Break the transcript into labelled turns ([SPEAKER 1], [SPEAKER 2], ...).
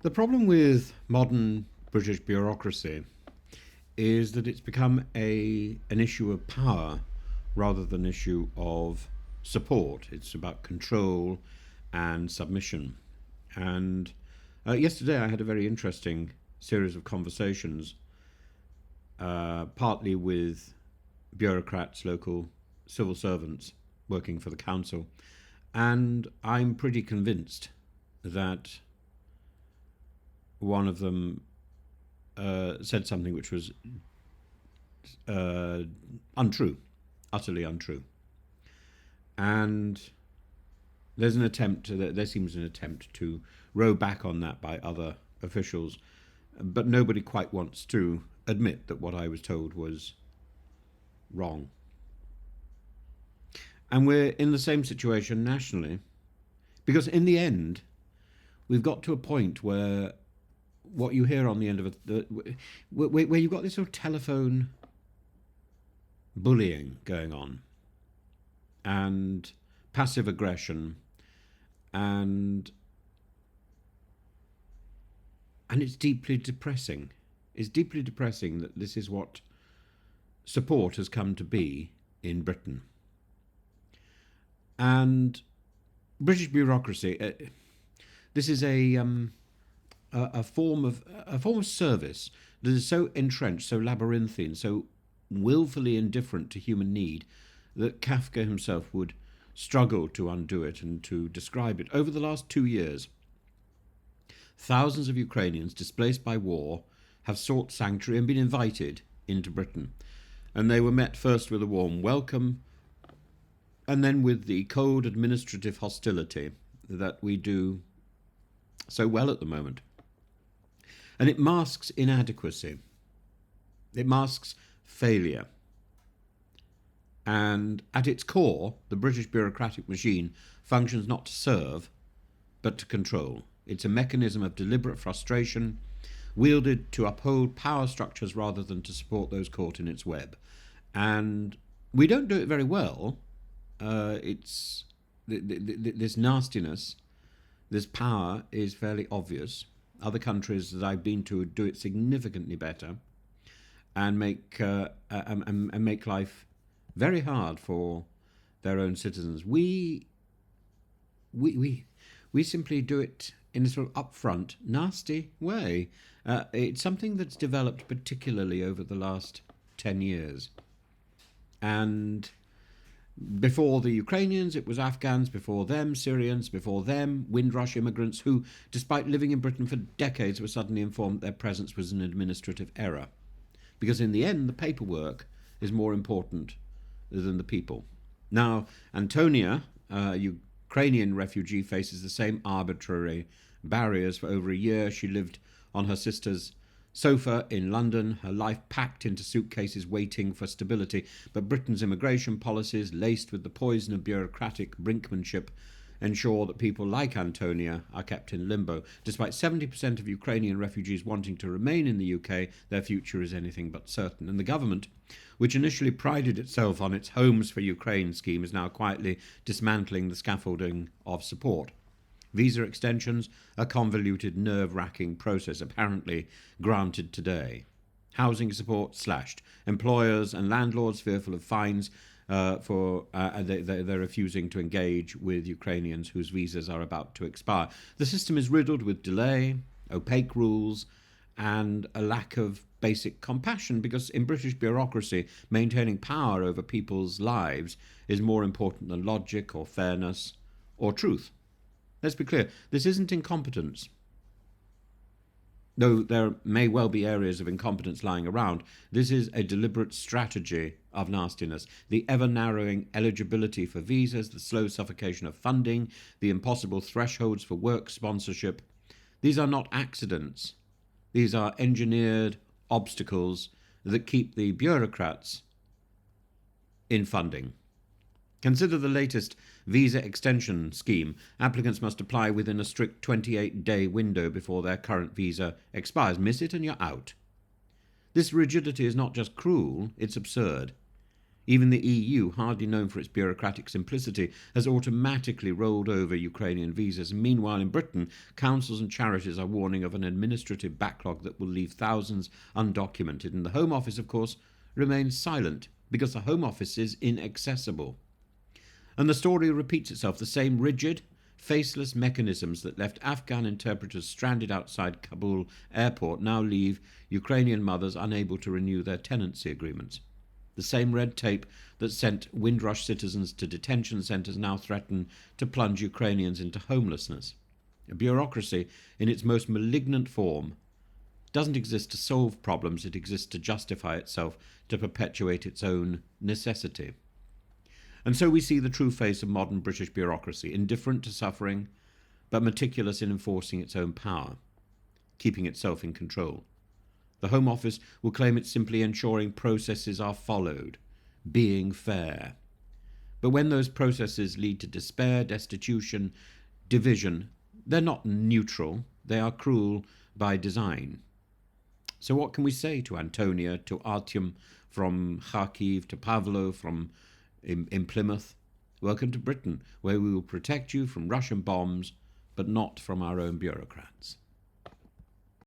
[SPEAKER 1] The problem with modern British bureaucracy is that it's become an issue of power rather than an issue of support. It's about control and submission. And yesterday I had a very interesting series of conversations, partly with bureaucrats, local civil servants working for the council, and I'm pretty convinced that one of them said something which was untrue, utterly untrue. And there seems an attempt to row back on that by other officials, but nobody quite wants to admit that what I was told was wrong. And we're in the same situation nationally, because in the end, we've got to a point where what you hear on the end of where you've got this sort of telephone bullying going on, and passive aggression, and it's deeply depressing. It's deeply depressing that this is what support has come to be in Britain. And British bureaucracy, this is a form of service that is so entrenched, so labyrinthine, so willfully indifferent to human need that Kafka himself would struggle to undo it and to describe it. Over the last 2 years, thousands of Ukrainians displaced by war have sought sanctuary and been invited into Britain. And they were met first with a warm welcome, and then with the cold administrative hostility that we do so well at the moment. And it masks inadequacy. It masks failure. And at its core, the British bureaucratic machine functions not to serve, but to control. It's a mechanism of deliberate frustration, wielded to uphold power structures rather than to support those caught in its web. And we don't do it very well. This nastiness, this power is fairly obvious. Other countries that I've been to do it significantly better, and make life very hard for their own citizens. We simply do it in a sort of upfront, nasty way. It's something that's developed particularly over the last 10 years. And before the Ukrainians, it was Afghans, before them, Syrians, before them, Windrush immigrants who, despite living in Britain for decades, were suddenly informed their presence was an administrative error. Because in the end, the paperwork is more important than the people. Now, Antonia, a Ukrainian refugee, faces the same arbitrary barriers. For over a year, she lived on her sister's sofa in London, her life packed into suitcases waiting for stability. But Britain's immigration policies, laced with the poison of bureaucratic brinkmanship, ensure that people like Antonia are kept in limbo. Despite 70% of Ukrainian refugees wanting to remain in the UK, their future is anything but certain. And the government, which initially prided itself on its Homes for Ukraine scheme, is now quietly dismantling the scaffolding of support. Visa extensions, a convoluted, nerve-wracking process apparently granted today. Housing support slashed. Employers and landlords fearful of fines they're refusing to engage with Ukrainians whose visas are about to expire. The system is riddled with delay, opaque rules, and a lack of basic compassion, because in British bureaucracy, maintaining power over people's lives is more important than logic or fairness or truth. Let's be clear, this isn't incompetence. Though there may well be areas of incompetence lying around, this is a deliberate strategy of nastiness. The ever-narrowing eligibility for visas, the slow suffocation of funding, the impossible thresholds for work sponsorship. These are not accidents. These are engineered obstacles that keep the bureaucrats in funding. Consider the latest visa extension scheme. Applicants must apply within a strict 28-day window before their current visa expires. Miss it and you're out. This rigidity is not just cruel, it's absurd. Even the EU, hardly known for its bureaucratic simplicity, has automatically rolled over Ukrainian visas. And meanwhile, in Britain, councils and charities are warning of an administrative backlog that will leave thousands undocumented. And the Home Office, of course, remains silent because the Home Office is inaccessible. And the story repeats itself. The same rigid, faceless mechanisms that left Afghan interpreters stranded outside Kabul airport now leave Ukrainian mothers unable to renew their tenancy agreements. The same red tape that sent Windrush citizens to detention centres now threaten to plunge Ukrainians into homelessness. A bureaucracy, in its most malignant form, doesn't exist to solve problems, it exists to justify itself, to perpetuate its own necessity. And so we see the true face of modern British bureaucracy, indifferent to suffering, but meticulous in enforcing its own power, keeping itself in control. The Home Office will claim it's simply ensuring processes are followed, being fair. But when those processes lead to despair, destitution, division, they're not neutral, they are cruel by design. So what can we say to Antonia, to Artyom from Kharkiv, to Pavlo from in Plymouth? Welcome to Britain, where we will protect you from Russian bombs, but not from our own bureaucrats.